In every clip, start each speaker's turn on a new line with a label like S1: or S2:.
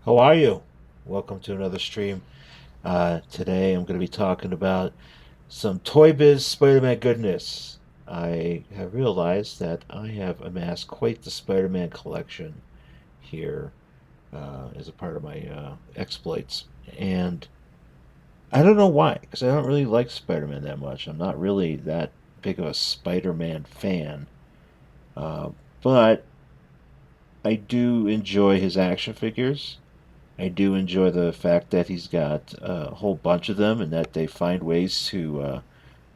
S1: How are you? Welcome to another stream. Today I'm going to be talking about some Toy Biz Spider-Man goodness. I have realized that I have amassed quite the Spider-Man collection here as a part of my exploits. And I don't know why, because I don't really like Spider-Man that much. I'm not really that big of a Spider-Man fan. Uh, but I do enjoy his action figures. I do enjoy the fact that he's got a whole bunch of them and that they find ways to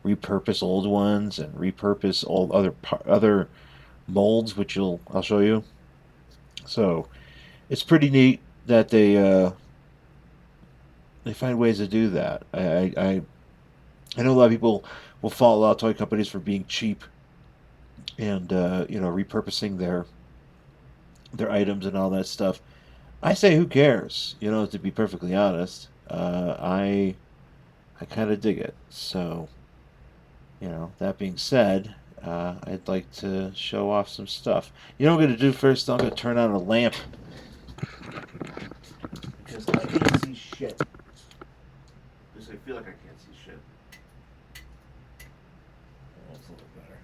S1: repurpose old ones and repurpose all other molds, which I'll show you. So it's pretty neat that they find ways to do that. I know a lot of people will fault a lot of toy companies for being cheap and repurposing their items and all that stuff. I say who cares? To be perfectly honest, I kind of dig it. So that being said, I'd like to show off some stuff. You know what I'm going to do first? I'm going to turn on a lamp because I can't see shit. Because I feel like I can't see shit. That's a little better.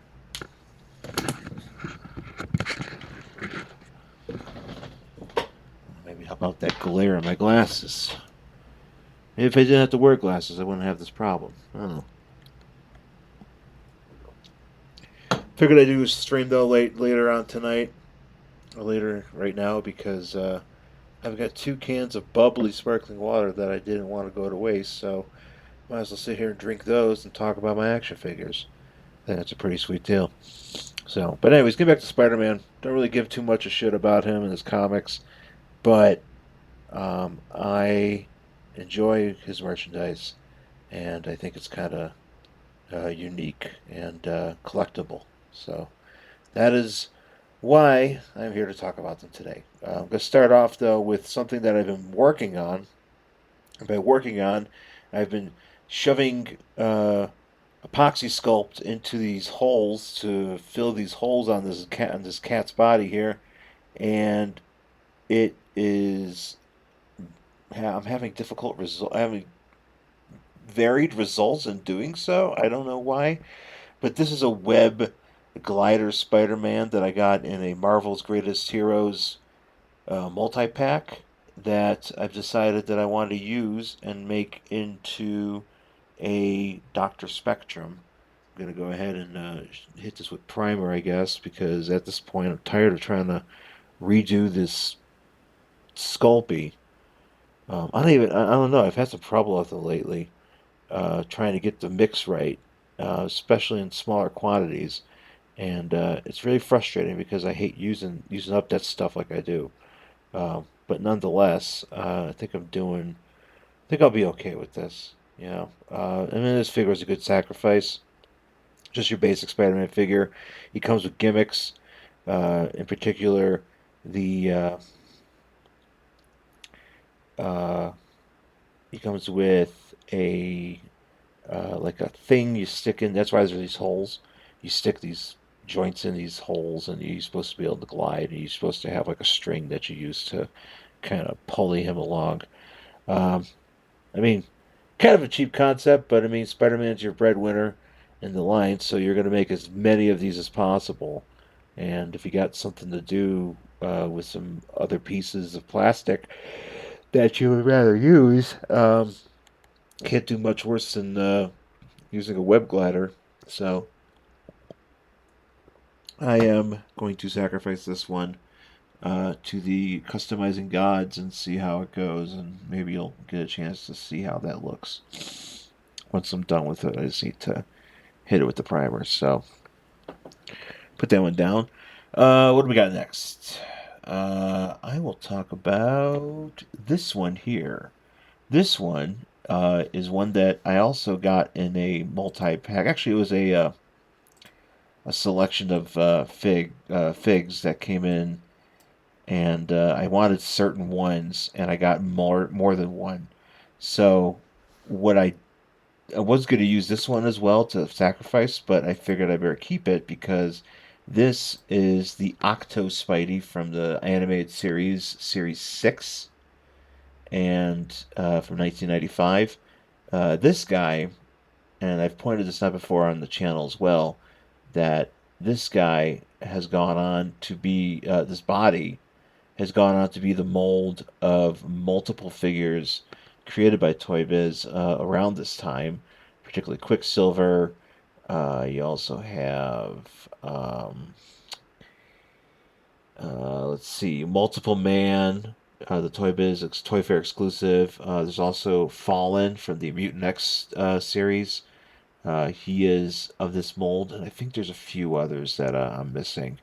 S1: Maybe how about that glare in my glasses? Maybe if I didn't have to wear glasses, I wouldn't have this problem. I don't know. Figured I'd do a stream though later on tonight, or later right now, because I've got 2 cans of bubbly sparkling water that I didn't want to go to waste, so might as well sit here and drink those and talk about my action figures. I think that's a pretty sweet deal. So, but anyways, get back to Spider-Man. Don't really give too much a shit about him and his comics, but I enjoy his merchandise, and I think it's kind of unique and collectible. So that is why I'm here to talk about them today. I'm going to start off though with something that I've been working on. By working on, I've been shoving epoxy sculpt into these holes to fill these holes on this cat's body here, and it is I'm having having varied results in doing so. I don't know why, but this is a web glider Spider-Man that I got in a Marvel's Greatest Heroes multi pack that I've decided that I want to use and make into a Dr. Spectrum. I'm going to go ahead and hit this with primer, I guess, because at this point I'm tired of trying to redo this Sculpey. I don't know. I've had some trouble with it lately, trying to get the mix right, especially in smaller quantities, and it's really frustrating because I hate using up that stuff like I do. But nonetheless, I think I'll be okay with this. I mean, this figure is a good sacrifice. Just your basic Spider-Man figure. He comes with gimmicks. In particular, the uh, he comes with a like a thing you stick in. That's why there's these holes. You stick these joints in these holes, and you're supposed to be able to glide. And you're supposed to have like a string that you use to kind of pulley him along. Um, I mean, kind of a cheap concept, but I mean, Spider-Man's your breadwinner in the line, so you're going to make as many of these as possible. And if you got something to do with some other pieces of plastic that you would rather use, can't do much worse than using a web glider. So I am going to sacrifice this one to the customizing gods and see how it goes, and maybe you'll get a chance to see how that looks. Once I'm done with it, I just need to hit it with the primer. So put that one down. What do we got next? I will talk about this one here. This one is one that I also got in a multi pack. Actually, it was a selection of figs that came in, and I wanted certain ones, and I got more than one. So what I was going to use this one as well to sacrifice, but I figured I better keep it because this is the Octo Spidey from the animated series, Series 6. and from 1995. This guy, and I've pointed this out before on the channel as well, that this guy has gone on to be this body has gone on to be the mold of multiple figures created by Toy Biz around this time, particularly Quicksilver. You also have, let's see, Multiple Man, the Toy Biz Toy Fair exclusive. There's also Fallen from the Mutant X series. He is of this mold, and I think there's a few others that I'm missing.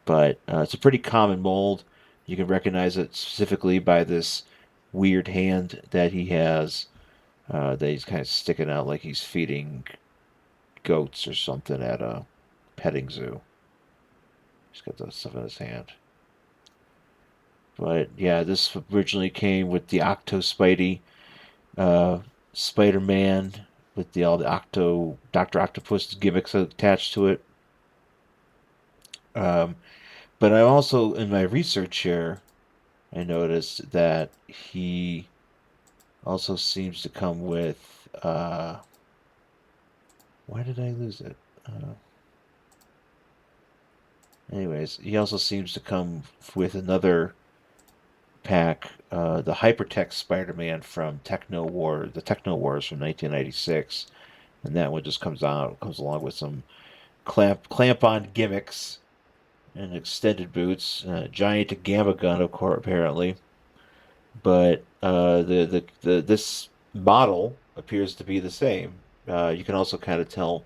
S1: But it's a pretty common mold. You can recognize it specifically by this weird hand that he has. That he's kind of sticking out like he's feeding goats or something at a petting zoo. He's got that stuff in his hand. But yeah, this originally came with the Octo Spidey, uh, Spider-Man with all the Octo Doctor Octopus gimmicks attached to it. Um, but I also in my research here, I noticed that he also seems to come with. Why did I lose it? Anyways, he also seems to come with another pack, the Hypertech Spider-Man from the Techno Wars from 1996, and that one just comes along with some clamp-on gimmicks and extended boots, giant gamma gun, of course, apparently. But this model appears to be the same. You can also kind of tell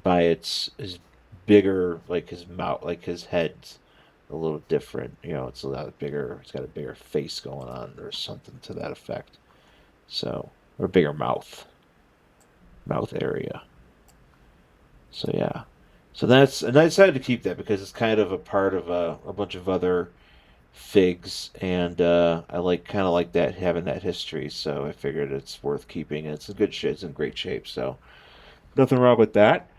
S1: by his bigger, like his mouth, like his head's a little different. It's a lot bigger. It's got a bigger face going on, or something to that effect. So, or a bigger mouth area. So yeah. So and I decided to keep that because it's kind of a part of a bunch of other figs, and I kind of like that having that history. So I figured it's worth keeping. And it's in good shape. It's in great shape. So nothing wrong with that.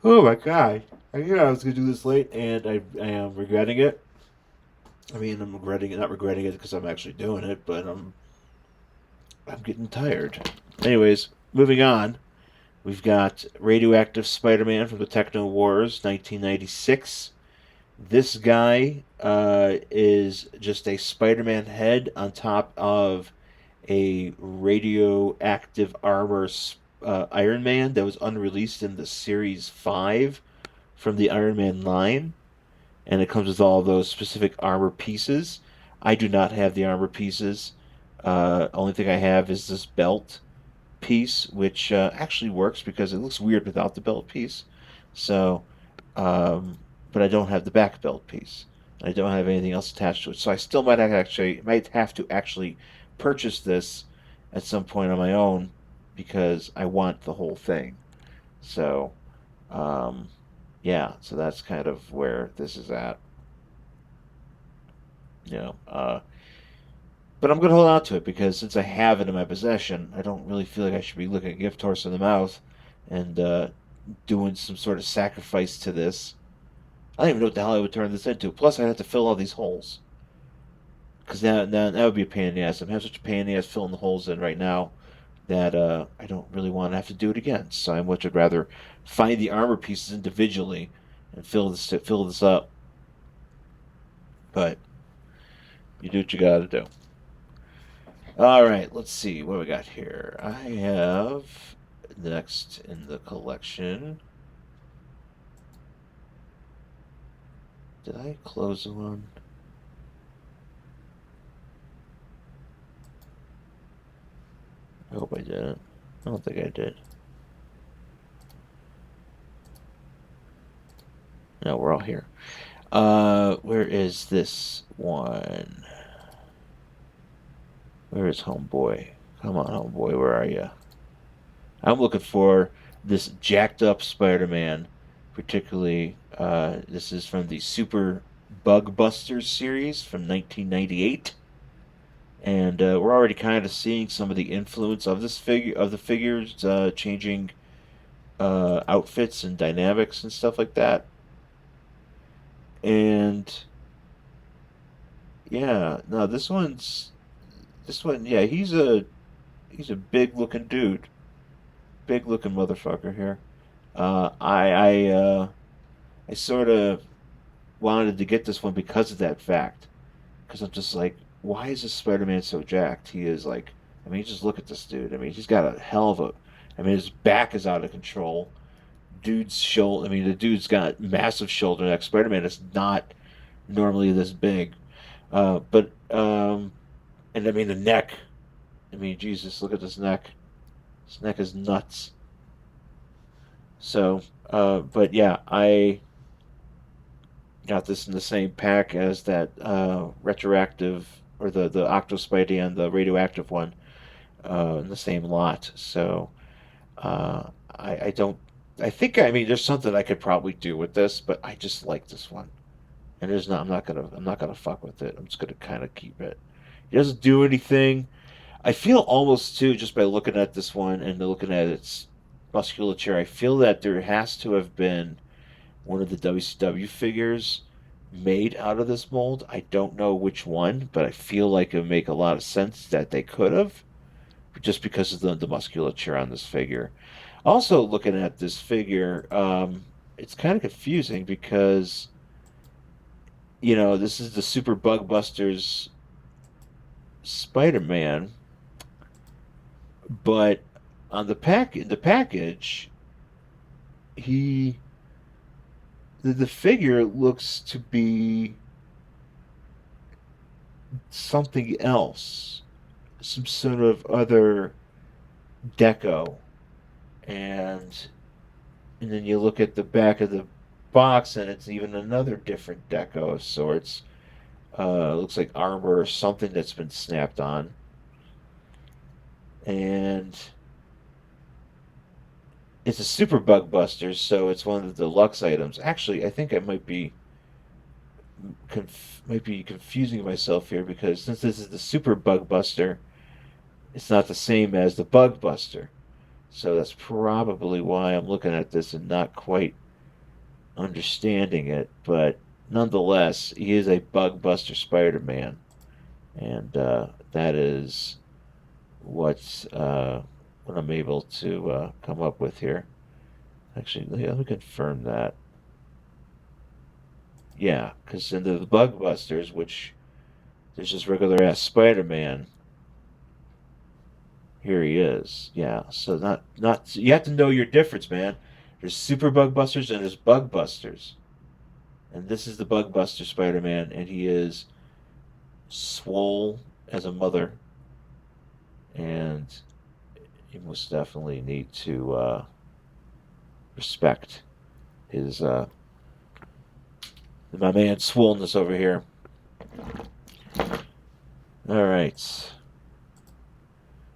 S1: Oh my god! I knew I was gonna do this late, and I am regretting it. I mean, I'm regretting it, not regretting it because I'm actually doing it, but I'm getting tired. Anyways, moving on. We've got Radioactive Spider-Man from the Techno Wars, 1996. This guy is just a Spider-Man head on top of a radioactive armor Iron Man that was unreleased in the Series 5 from the Iron Man line. And it comes with all those specific armor pieces. I do not have the armor pieces. Only thing I have is this belt piece, which actually works because it looks weird without the belt piece. So, but I don't have the back belt piece. I don't have anything else attached to it. So I still might have to actually purchase this at some point on my own because I want the whole thing. So, um, yeah. So that's kind of where this is at. You know, but I'm going to hold on to it because since I have it in my possession, I don't really feel like I should be looking a gift horse in the mouth and doing some sort of sacrifice to this. I don't even know what the hell I would turn this into. Plus, I'd have to fill all these holes. Because that would be a pain in the ass. I'm having such a pain in the ass filling the holes in right now that I don't really want to have to do it again. So I much would rather find the armor pieces individually and fill this up. But you do what you got to do. All right, let's see what we got here. I have next in the collection. Did I close one? I hope I didn't. I don't think I did. No, we're all here. Where is this one? Where is Homeboy? Come on, Homeboy, where are you? I'm looking for this jacked up Spider-Man, particularly. This is from the Super Bug Busters series from 1998, and we're already kind of seeing some of the influence of the figures changing outfits and dynamics and stuff like that. And yeah, no, this one's This one, yeah, he's a big looking dude, big looking motherfucker here. I sort of wanted to get this one because of that fact. Because I'm just like, why is this Spider-Man so jacked? He is like, I mean, just look at this dude. I mean, he's got a hell of a. I mean, his back is out of control. Dude's shoulder. I mean, the dude's got massive shoulder neck. Spider-Man is not normally this big. But and I mean the neck. I mean, Jesus, look at this neck. His neck is nuts. So, but yeah, I got this in the same pack as that retroactive or the Octo Spidey and the radioactive one in the same lot. So I don't. I think I mean there's something I could probably do with this, but I just like this one, and there's not. I'm not gonna fuck with it. I'm just gonna kind of keep it. It doesn't do anything. I feel almost too just by looking at this one and looking at its musculature. I feel that there has to have been one of the WCW figures made out of this mold. I don't know which one, but I feel like it would make a lot of sense that they could have, just because of the musculature on this figure. Also, looking at this figure, it's kind of confusing because, this is the Super Bug Busters Spider Man, but on the package, he the figure looks to be something else, some sort of other deco, and then you look at the back of the box, and it's even another different deco of sorts. Looks like armor or something that's been snapped on, and it's a Super Bug Buster, so it's one of the deluxe items. Actually, I think I might be confusing myself here because since this is the Super Bug Buster, it's not the same as the Bug Buster. So that's probably why I'm looking at this and not quite understanding it. But nonetheless, he is a Bug Buster Spider-Man, and that is what I'm able to come up with here. Actually, let me confirm that. Yeah, because in the Bug Busters, which there's just regular ass Spider-Man. Here he is. Yeah, so not you have to know your difference, man. There's Super Bug Busters and there's Bug Busters, and this is the Bug Buster Spider-Man, and he is swole as a mother, and you most definitely need to respect his my man swollenness over here. All right.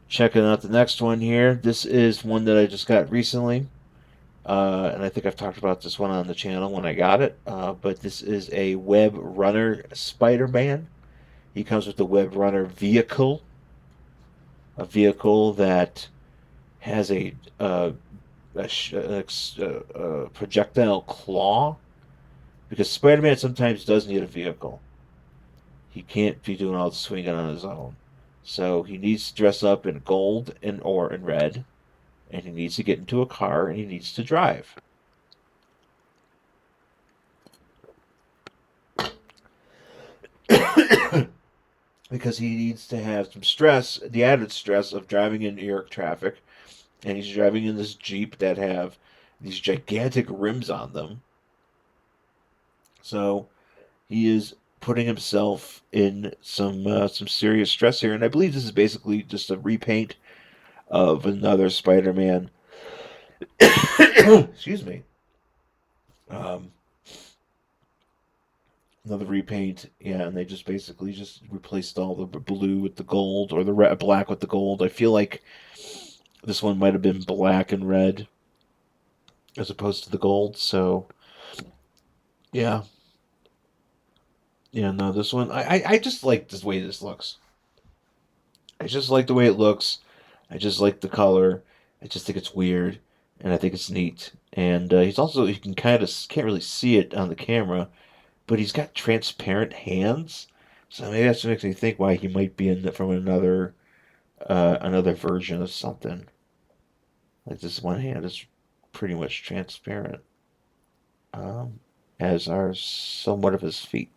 S1: Checking out the next one here. This is one that I just got recently. And I think I've talked about this one on the channel when I got it. But this is a Web Runner Spider-Man. He comes with the Web Runner vehicle. A vehicle that has a projectile claw. Because Spider-Man sometimes does need a vehicle. He can't be doing all the swinging on his own. So he needs to dress up in gold or in red, and he needs to get into a car and he needs to drive. Because he needs to have some stress, the added stress of driving in New York traffic, and he's driving in this Jeep that have these gigantic rims on them. So he is putting himself in some serious stress here, and I believe this is basically just a repaint of another Spider-Man. Excuse me. Um, Another repaint, yeah, and they just basically just replaced all the blue with the gold or the black with the gold. I feel like this one might have been black and red as opposed to the gold. So yeah, yeah, no, this one I just like the way this looks. I just like the way it looks. I just like the color. I just think it's weird, and I think it's neat. And he's also you can kind of can't really see it on the camera, but he's got transparent hands. So maybe that's what makes me think why he might be from another version of something. Like this one hand is pretty much transparent, um, as are somewhat of his feet.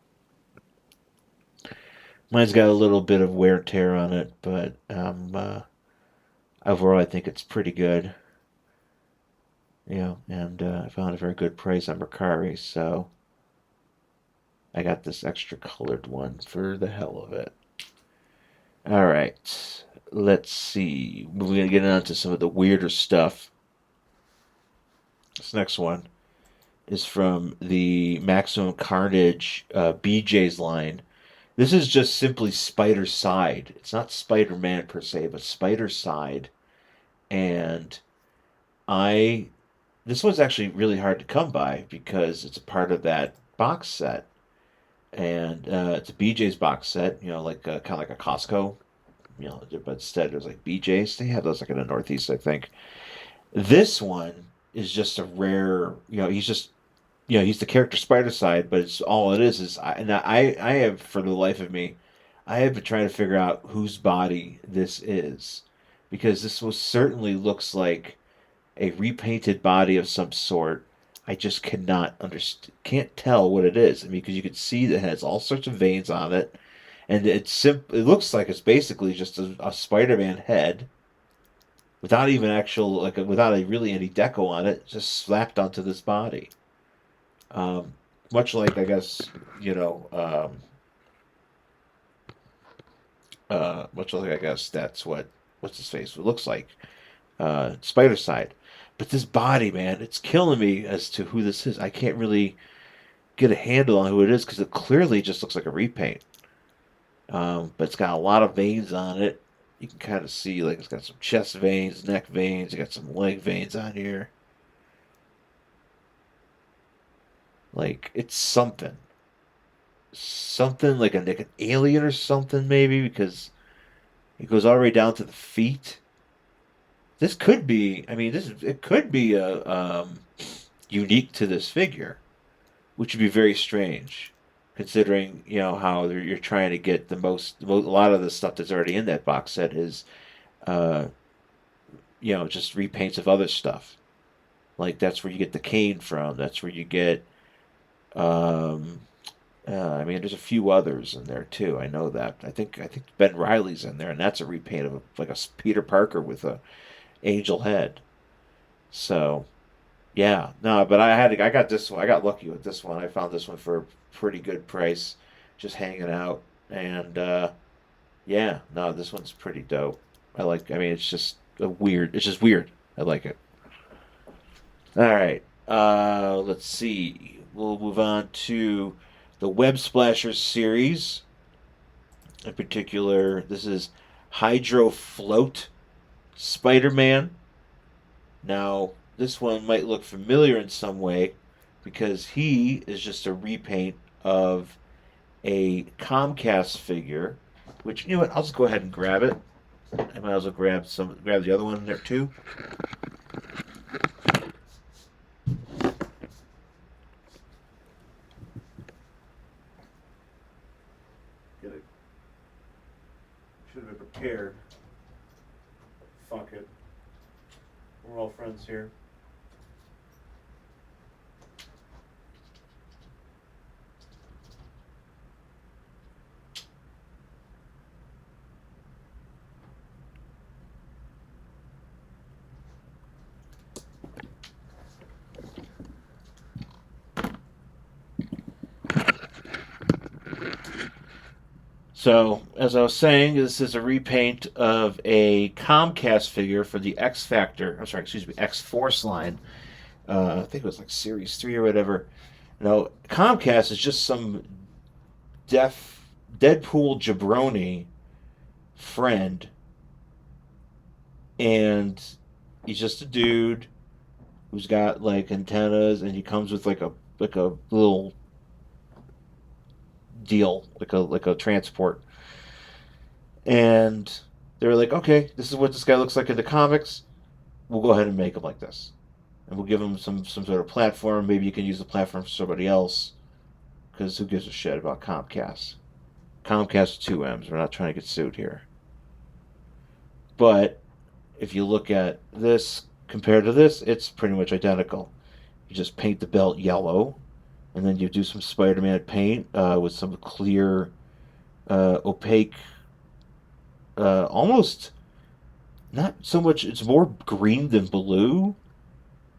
S1: Mine's got a little bit of wear and tear on it, but overall I think it's pretty good. And I found a very good price on Mercari, so I got this extra colored one for the hell of it. All right, let's see. We're gonna get into some of the weirder stuff. This next one is from the Maximum Carnage BJ's line. This is just simply Spidercide. It's not Spider-Man per se, but Spidercide. And I this one's actually really hard to come by because it's a part of that box set, and it's a BJ's box set. Like kind of like a Costco. But instead there's like BJ's. They have those like in the Northeast, I think. This one is just a rare. He's the character Spidercide, but it's all it is I have, for the life of me, I have been trying to figure out whose body this is, because this was certainly looks like a repainted body of some sort. I just cannot understand, can't tell what it is. I mean, because you can see that it has all sorts of veins on it, and it looks like it's basically just a Spider-Man head without even actual without really any deco on it, just slapped onto this body. Um, Much like, I guess, you know, much like, I guess, that's what's his face looks like, Spidercide. But this body, man, it's killing me as to who this is. I can't really get a handle on who it is because it clearly just looks like a repaint. But it's got a lot of veins on it. You can kind of see, like, it's got some chest veins, neck veins. You got some leg veins on here. Like, it's something like an alien or something, maybe, because it goes all the way down to the feet. This could be, I mean, it could be unique to this figure, which would be very strange, considering how you're trying to get a lot of the stuff that's already in that box set is, uh, just repaints of other stuff. Like that's where you get the cane from. That's where you get. Um, I mean, there's a few others in there too. I know that. I think Ben Riley's in there, and that's a repaint of like a Peter Parker with a angel head. So yeah, no, but I got this one. I got lucky with this one. I found this one for a pretty good price, just hanging out. And yeah, no, this one's pretty dope. I mean, it's just It's just weird. I like it. All right. Let's see. We'll move on to the Web Splashers series. In particular, this is Hydro Float Spider-Man. Now, this one might look familiar in some way because he is just a repaint of a Comcast figure, which, you know what, I'll just go ahead and grab it. I might as well grab the other one in there too. Get it. Should have been prepared. Fuck it. We're all friends here. So, as I was saying, this is a repaint of a Comcast figure for the X Factor. I'm sorry, excuse me, X Force line. I think it was like Series 3 or whatever. Now, Comcast is just some deaf Deadpool jabroni friend, and he's just a dude who's got like antennas, and he comes with like a little deal, like a transport. And they were like, okay, this is what this guy looks like in the comics. We'll go ahead and make him like this, and we'll give him some sort of platform. Maybe you can use the platform for somebody else, because who gives a shit about Comcast? Comcast 2Ms. We're not trying to get sued here. But if you look at this compared to this, it's pretty much identical. You just paint the belt yellow, and then you do some Spider-Man paint with some clear, opaque, almost not so much. It's more green than blue.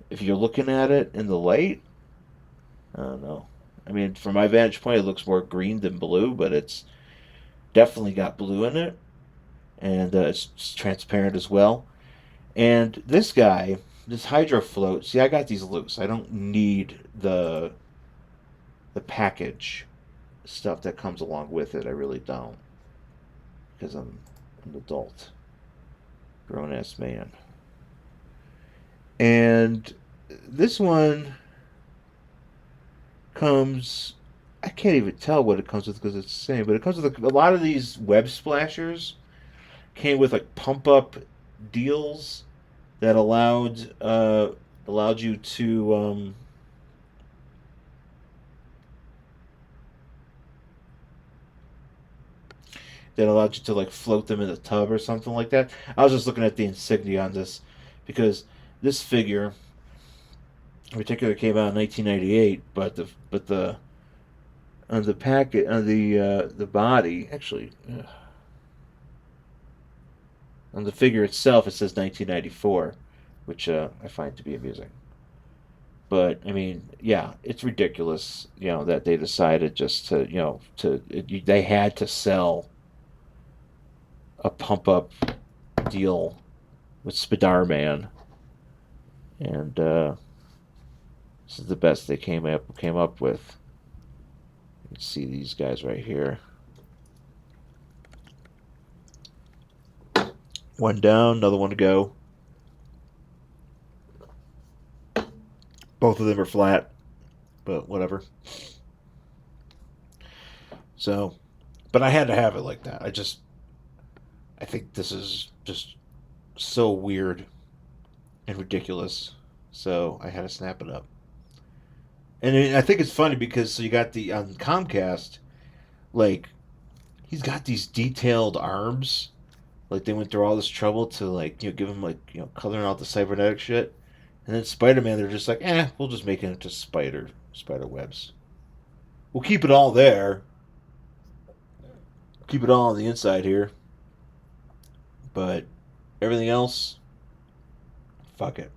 S1: If you're looking at it in the light, I don't know. I mean, from my vantage point, it looks more green than blue, but it's definitely got blue in it, and it's transparent as well. And this guy, this hydro float. See, I got these loose. I don't need the package stuff that comes along with it. I really don't, because I'm an adult, grown ass man. And this one comes. I can't even tell what it comes with because it's the same. But it comes with a lot of these web splashers came with like pump up deals that allowed you to like float them in the tub or something like that. I was just looking at the insignia on this because this figure in particular came out in 1998, but the on the packet on the body actually on the figure itself it says 1994, which I find to be amusing. But I mean, yeah, it's ridiculous, that they decided just to, they had to sell a pump up deal with SpiderMan, and this is the best they came up with. You can see these guys right here. One down, another one to go. Both of them are flat, but whatever. So, but I had to have it like that. I think this is just so weird and ridiculous. So I had to snap it up. And I think it's funny because so you got the on Comcast, like he's got these detailed arms. Like they went through all this trouble to like give him like coloring out the cybernetic shit. And then Spider-Man, they're just like, we'll just make it into spider webs. We'll keep it all there. Keep it all on the inside here. But everything else, fuck it.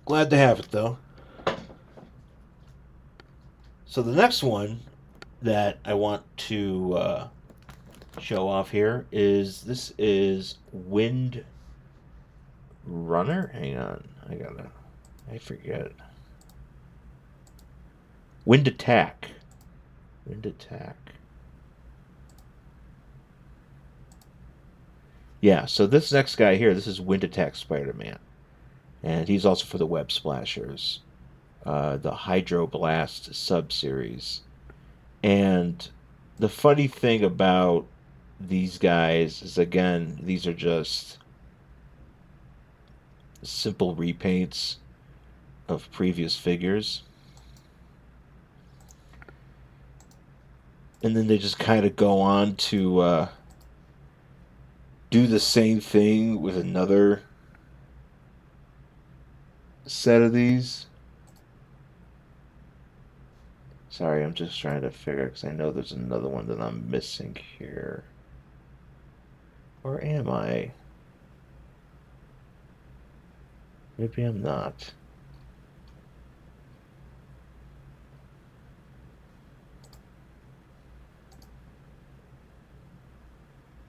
S1: Glad to have it though. So the next one that I want to show off here is Wind Runner. Hang on, I forget. Wind Attack. Wind Attack. Yeah, so this next guy here, this is Wind Attack Spider-Man. And he's also for the Web Splashers, the Hydro Blast sub-series. And the funny thing about these guys is, again, these are just simple repaints of previous figures. And then they just kind of go on to do the same thing with another set of these. Sorry, I'm just trying to figure because I know there's another one that I'm missing here. Or am I? Maybe I'm not.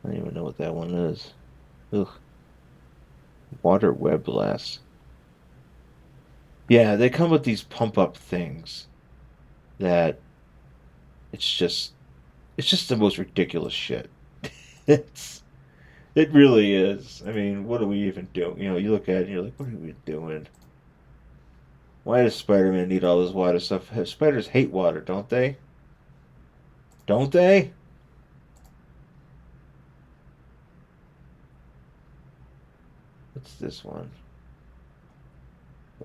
S1: I don't even know what that one is. Ugh. Water Web Blast. Yeah, they come with these pump up things that it's just the most ridiculous shit. It really is. I mean, what are we even doing? You look at it and you're like, what are we doing? Why does Spider-Man need all this water stuff? Spiders hate water, don't they? Don't they? What's this one?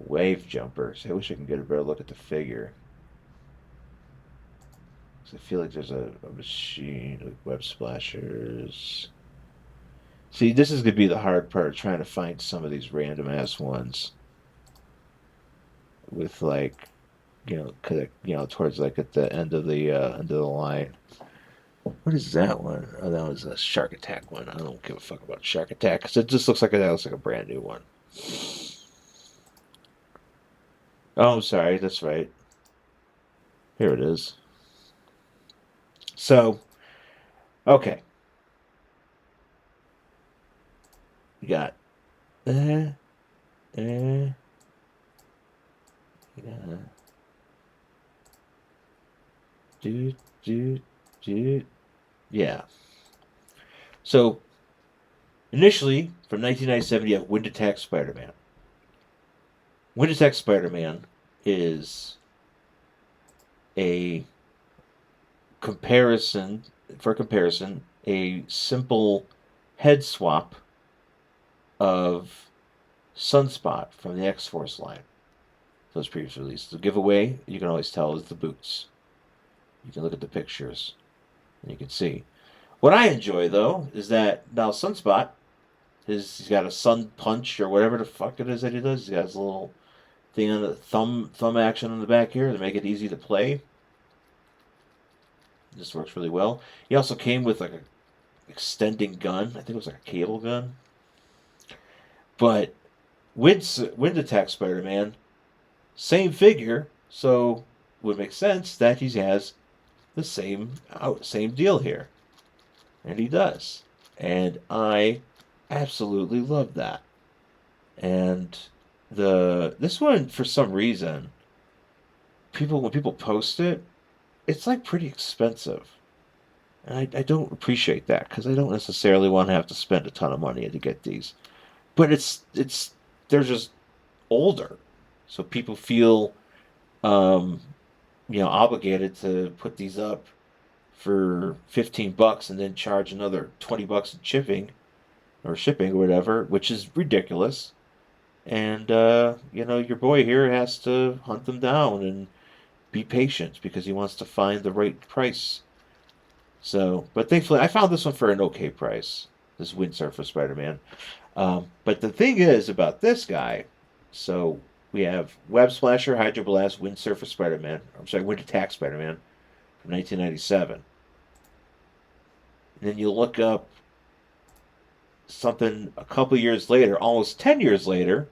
S1: Wave jumpers. I wish I could get a better look at the figure. I feel like there's a machine with web splashers. See, this is gonna be the hard part, trying to find some of these random ass ones with like, towards like at the end of the line. What is that one? Oh, that was a Shark Attack one. I don't give a fuck about Shark Attack because it just looks like that looks like a brand new one. Oh, I'm sorry. That's right. Here it is. So, okay, you got uh, uh, yeah, do, do, do, yeah. So initially, from 1997, you have Wind Attack Spider-Man. Wind Attack Spider-Man is a comparison, for comparison, a simple head swap of Sunspot from the X-Force line. Those previous releases. The giveaway, you can always tell, is the boots. You can look at the pictures and you can see. What I enjoy though is that now Sunspot, he's got a sun punch or whatever the fuck it is that he does. He's got his little thing on the thumb action on the back here to make it easy to play. This works really well. He also came with like a extending gun. I think it was like a cable gun. But Wind Attack Spider-Man, same figure, so would make sense that he has the same deal here, and he does, and I absolutely love that. And this one for some reason, when people post it, it's like pretty expensive. And I don't appreciate that because I don't necessarily want to have to spend a ton of money to get these. But they're just older, so people feel um, obligated to put these up for $15 and then charge another $20 in shipping or whatever, which is ridiculous. And your boy here has to hunt them down and be patient because he wants to find the right price. So, but thankfully, I found this one for an okay price. This Windsurfer Spider-Man. But the thing is about this guy, so we have Web Splasher, Hydro Blast, Windsurfer Spider-Man. I'm sorry, Wind Attack Spider-Man from 1997. And then you look up something a couple years later, almost 10 years later,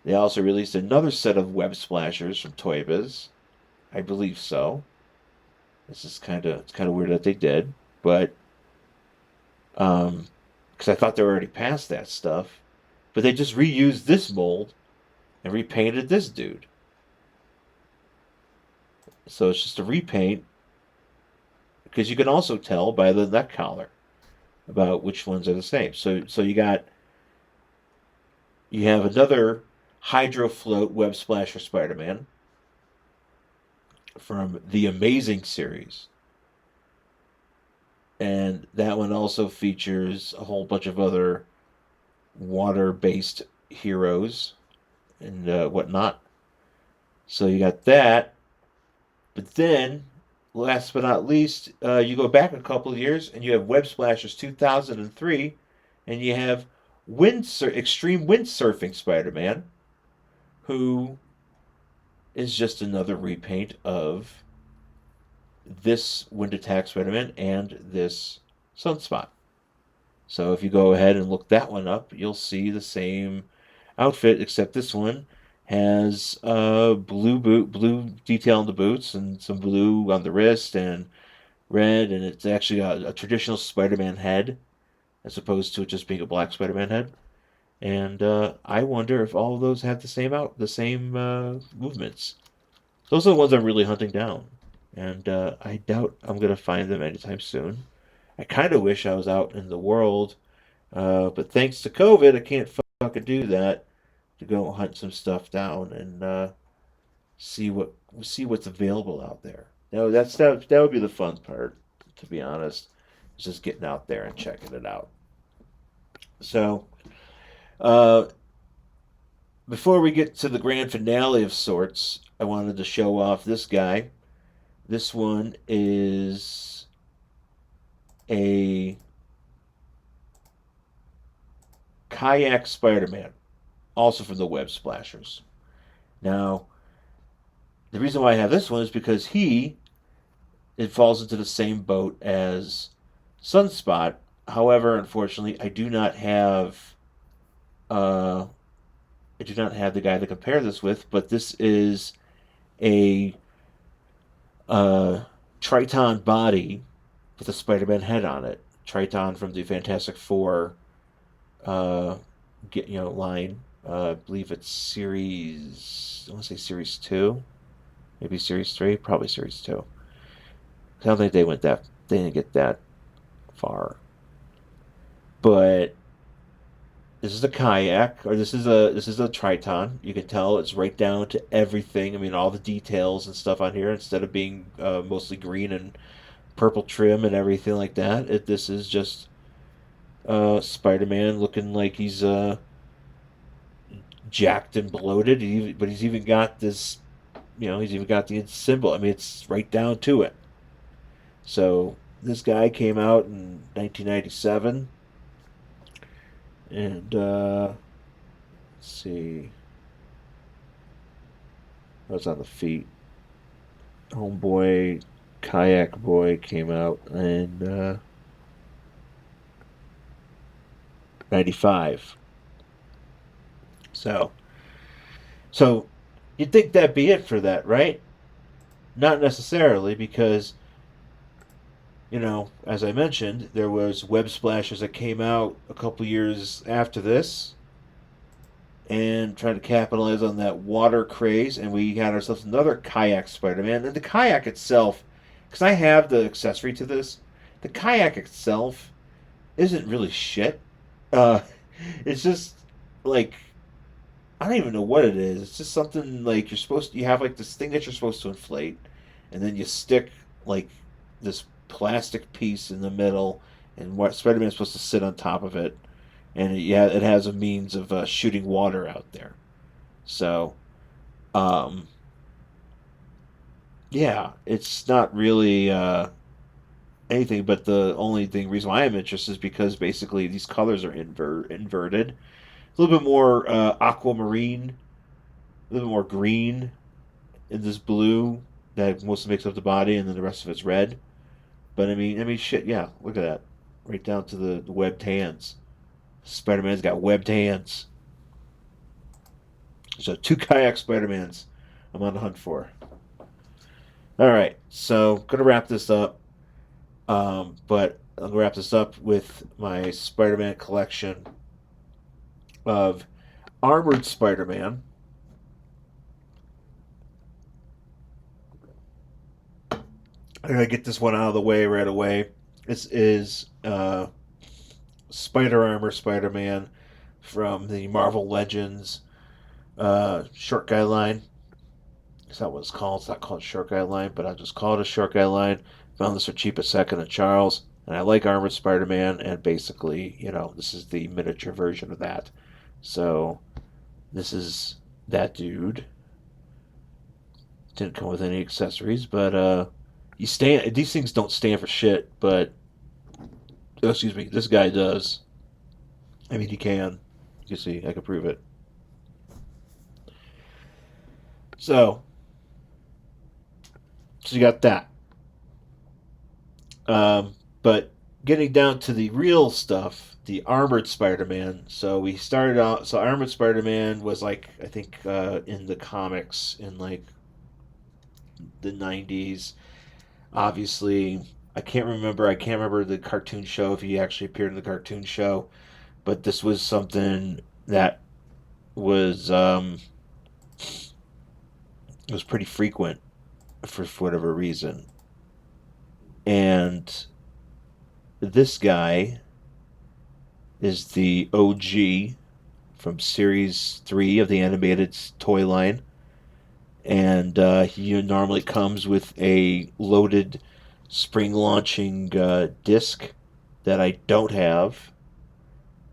S1: they also released another set of Web Splashers from Toy Biz. I believe so. It's kind of weird that they did, but because I thought they were already past that stuff, but they just reused this mold and repainted this dude. So it's just a repaint because you can also tell by the neck collar about which ones are the same. So you have another Hydro Float Web Splasher Spider-Man from the Amazing series. And that one also features a whole bunch of other water-based heroes and whatnot. So you got that. But then, last but not least, you go back a couple of years and you have Web Splashers 2003, and you have Extreme Windsurfing Spider-Man, who is just another repaint of this Wind Attack Spider-Man and this Sunspot. So if you go ahead and look that one up, you'll see the same outfit, except this one has blue detail on the boots and some blue on the wrist and red, and it's actually a traditional Spider-Man head as opposed to it just being a black Spider-Man head. And I wonder if all of those have the same movements. Those are the ones I'm really hunting down, and I doubt I'm gonna find them anytime soon. I kind of wish I was out in the world, but thanks to COVID, I can't fucking do that to go hunt some stuff down and see what's available out there. No, that would be the fun part, to be honest. Is just getting out there and checking it out. So, uh, before we get to the grand finale of sorts, I wanted to show off this guy. This one is a Kayak Spider-Man, also from the Web Splashers. Now, the reason why I have this one is because it falls into the same boat as Sunspot. However, unfortunately, uh, I do not have the guy to compare this with. But this is a Triton body with a Spider-Man head on it. Triton from the Fantastic Four, uh, line. I believe it's series. I want to say series 2, maybe series 3, probably series 2. I don't think they went that. They didn't get that far. But this is a kayak, or this is a Triton. You can tell it's right down to everything. I mean, all the details and stuff on here. Instead of being mostly green and purple trim and everything like that, this is just Spider-Man looking like he's jacked and bloated. But he's even got this. He's even got the symbol. I mean, it's right down to it. So this guy came out in 1997, and let's see, what's on the feet? Homeboy, Kayak Boy came out in 95. So, so you'd think that'd be it for that, right? Not necessarily, because as I mentioned, there was Web Splashers that came out a couple years after this, and trying to capitalize on that water craze, and we had ourselves another Kayak Spider-Man. And the kayak itself, because I have the accessory to this, the kayak itself isn't really shit. Uh, it's just like, I don't even know what it is. It's just something like you have like this thing that you're supposed to inflate, and then you stick like this plastic piece in the middle, and what Spider-Man's supposed to sit on top of it, and it has a means of shooting water out there. So, um, yeah, it's not really anything, but the only reason why I'm interested is because basically these colors are inverted. A little bit more aquamarine, a little bit more green in this blue that mostly makes up the body, and then the rest of it's red. But shit, yeah, look at that, right down to the webbed hands. Spider-Man's got webbed hands. So two kayak Spider-Mans I'm on the hunt for. All right, so gonna wrap this up. But I'm gonna wrap this up with my Spider-Man collection of Armored Spider-Man. I'm gonna get this one out of the way right away. This is Spider Armor Spider-Man from the Marvel Legends short guy line. Is that what it's called? It's not called short guy line, but I'll just call it a short guy line. Found this for cheap as second at Charles, and I like Armored Spider-Man, and basically, this is the miniature version of that. So this is that dude. Didn't come with any accessories, but these things don't stand for shit, but oh, excuse me, this guy does. I mean, he can. You can see, I can prove it. So, so you got that. But getting down to the real stuff, the Armored Spider-Man. So we started out. So Armored Spider-Man was like, I think in the comics in like the '90s. Obviously, I can't remember. I can't remember the cartoon show, if he actually appeared in the cartoon show. But this was something that was was pretty frequent for whatever reason. And this guy is the OG from Series 3 of the animated toy line. And he normally comes with a loaded spring launching disc that I don't have.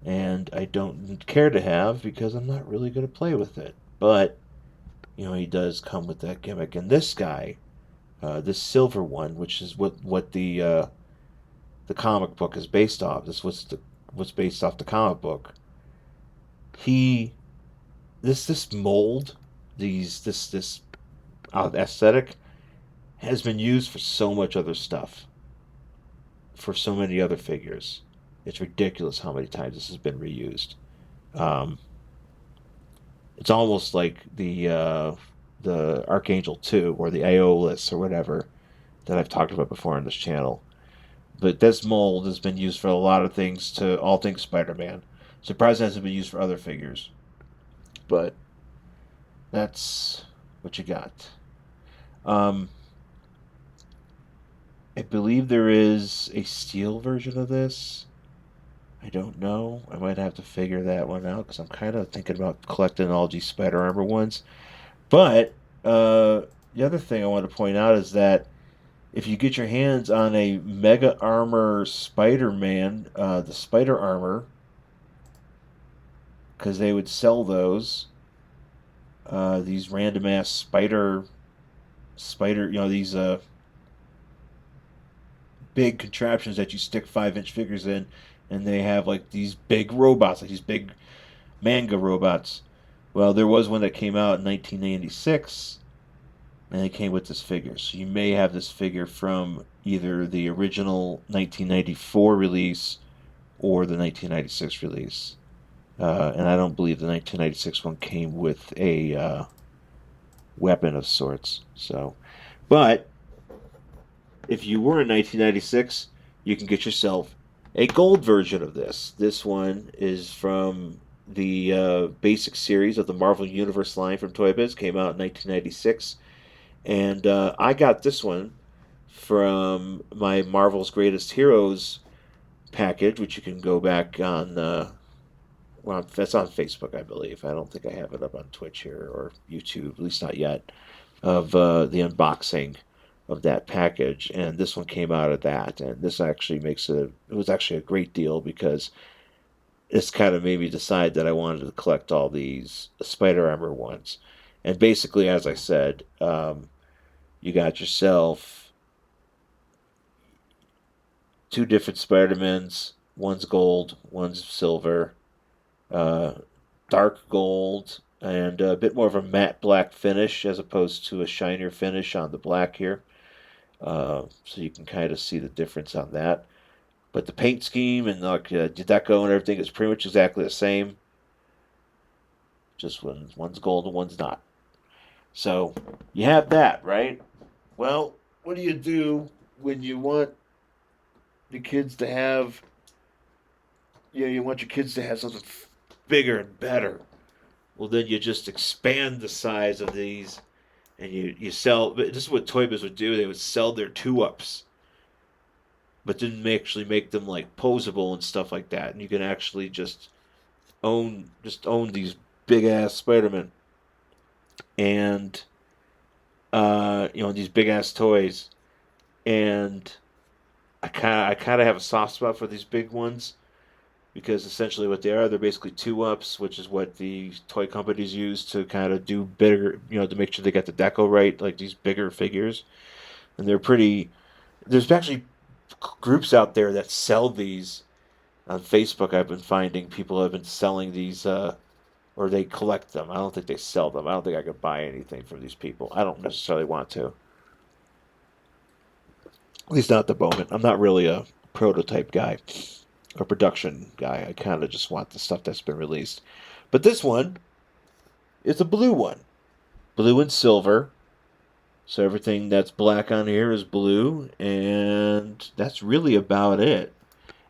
S1: And I don't care to have because I'm not really going to play with it. But, he does come with that gimmick. And this guy, This silver one, which is what the comic book is based off. This was what's based off the comic book. He this mold, this aesthetic has been used for so much other stuff, for so many other figures. It's ridiculous how many times this has been reused. Um, it's almost like the Archangel 2 or the Aeolus or whatever that I've talked about before on this channel. But this mold has been used for a lot of things, to all things Spider-Man. Surprised it hasn't been used for other figures. But that's what you got. Um, I believe there is a steel version of this. I don't know. I might have to figure that one out because I'm kind of thinking about collecting all these Spider Armor ones. But the other thing I want to point out is that if you get your hands on a Mega Armor Spider-Man, the Spider Armor, because they would sell those, these random ass spider, these big contraptions that you stick 5-inch figures in, and they have like these big robots, like these big manga robots. Well, there was one that came out in 1996, and it came with this figure. So you may have this figure from either the original 1994 release or the 1996 release. And I don't believe the 1996 one came with a weapon of sorts. So, but if you were in 1996, you can get yourself a gold version of this. This one is from the basic series of the Marvel Universe line from Toy Biz. Came out in 1996. And I got this one from my Marvel's Greatest Heroes package, which you can go back on. Well, that's on Facebook, I believe. I don't think I have it up on Twitch here or YouTube, at least not yet, of the unboxing of that package. And this one came out of that. And this actually it was actually a great deal because it's kind of made me decide that I wanted to collect all these Spider Armor ones. And basically, as I said, you got yourself two different Spider-Mans. One's gold, one's silver. Dark gold, and a bit more of a matte black finish as opposed to a shinier finish on the black here. So you can kind of see the difference on that. But the paint scheme and like the deco and everything is pretty much exactly the same. Just one's gold and one's not. So you have that, right? Well, what do you do when you want the kids to have, you want your kids to have something bigger and better? Well, then you just expand the size of these, and you sell. This is what Toy Biz would do. They would sell their 2-ups, but didn't actually make them like posable and stuff like that. And you can actually just own these big ass Spider-Man, and these big ass toys. And I kind of have a soft spot for these big ones because essentially what they're basically 2-ups, which is what the toy companies use to kind of do bigger, to make sure they get the deco right, like these bigger figures. And they're pretty. There's actually groups out there that sell these on Facebook. I've been finding people have been selling these, or they collect them. I don't think they sell them. I don't think I could buy anything from these people. I don't necessarily want to. At least not at the moment. I'm not really a prototype guy. A production guy. I kind of just want the stuff that's been released. But this one is a blue one. Blue and silver. So everything that's black on here is blue. And that's really about it.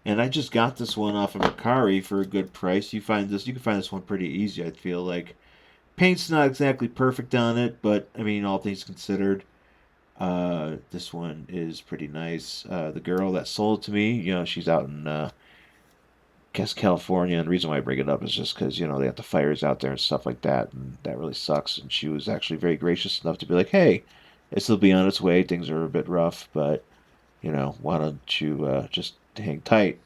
S1: And I just got this one off of Mercari for a good price. You can find this one pretty easy, I feel like. Paint's not exactly perfect on it, but I mean, all things considered, this one is pretty nice. The girl that sold it to me, she's out in guess California, and the reason why I bring it up is just because they have the fires out there and stuff like that, and that really sucks. And she was actually very gracious enough to be like, "Hey, it'll be on its way. Things are a bit rough, but why don't you just hang tight?"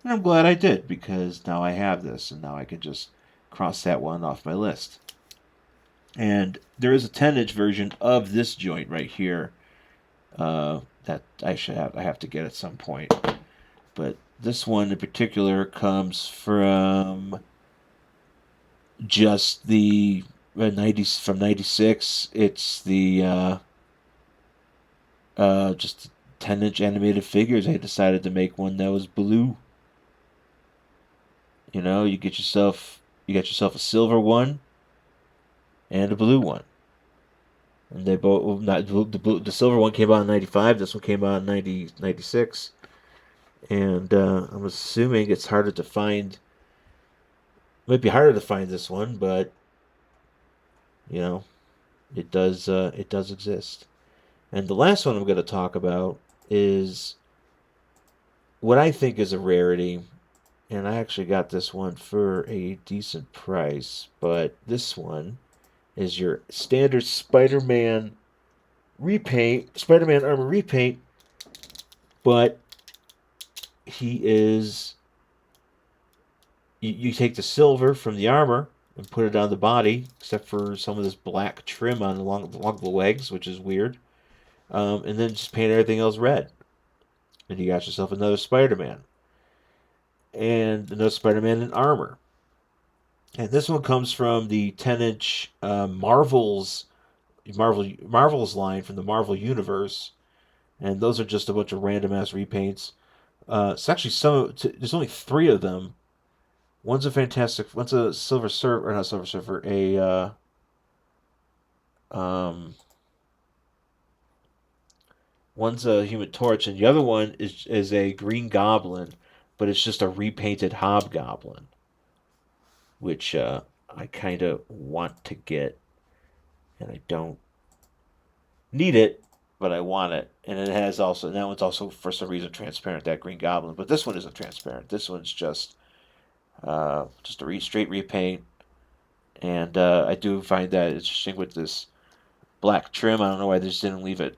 S1: And I'm glad I did because now I have this, and now I can just cross that one off my list. And there is a 10-inch version of this joint right here, that I have to get at some point. But this one in particular comes from just the 90s from 96. It's the just 10-inch animated figures. I decided to make one that was blue. You know, you got yourself a silver one and a blue one. And they both well, not the silver one came out in 95, this one came out in 96. And I'm assuming it's harder to find. Might be harder to find this one, but you know, it does exist. And the last one I'm going to talk about is what I think is a rarity, and I actually got this one for a decent price, but this one is your standard Spider-Man repaint, Spider-Man armor repaint, but he is you take the silver from the armor and put it on the body, except for some of this black trim along the legs, which is weird. And then just paint everything else red, and you got yourself another Spider-Man and another Spider-Man in armor. And this one comes from the 10-inch Marvel's line from the Marvel Universe, and those are just a bunch of random ass repaints. It's actually there's only three of them. One's a fantastic. One's a Silver Surfer, or not Silver Surfer. Um, One's a Human Torch, and the other one is a Green Goblin, but it's just a repainted Hobgoblin, which I kind of want to get, and I don't need it, but I want it. And it has also, and that one's also for some reason transparent, that Green Goblin, but this one isn't transparent. This one's just a straight repaint, and I do find that interesting with this black trim. I don't know why they just didn't leave it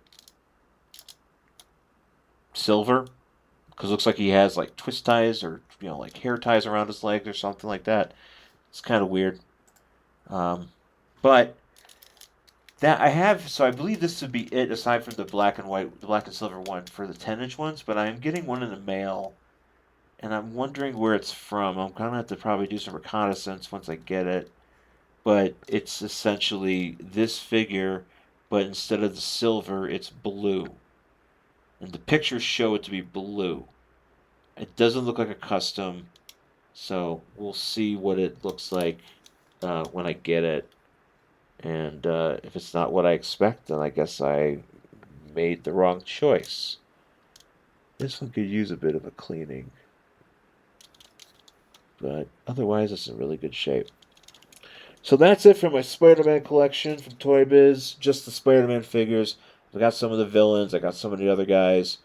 S1: silver, because it looks like he has like twist ties or like hair ties around his legs or something like that. It's kind of weird. But that I have, so I believe this would be it aside from the black and silver one for the 10-inch ones. But I'm getting one in the mail, and I'm wondering where it's from. I'm gonna have to probably do some reconnaissance once I get it. But it's essentially this figure, but instead of the silver, it's blue, and the pictures show it to be blue. It doesn't look like a custom, so we'll see what it looks like when I get it. And if it's not what I expect, then I guess I made the wrong choice. This one could use a bit of a cleaning, but otherwise it's in really good shape. So that's it for my Spider-Man collection from Toy Biz. Just the Spider-Man figures. I got some of the villains. I got some of the other guys.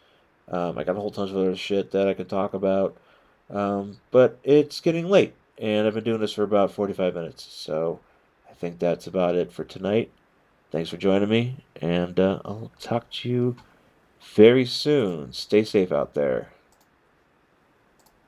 S1: I got a whole bunch of other shit that I can talk about. But it's getting late, and I've been doing this for about 45 minutes. So I think that's about it for tonight. Thanks for joining me, and I'll talk to you very soon. Stay safe out there.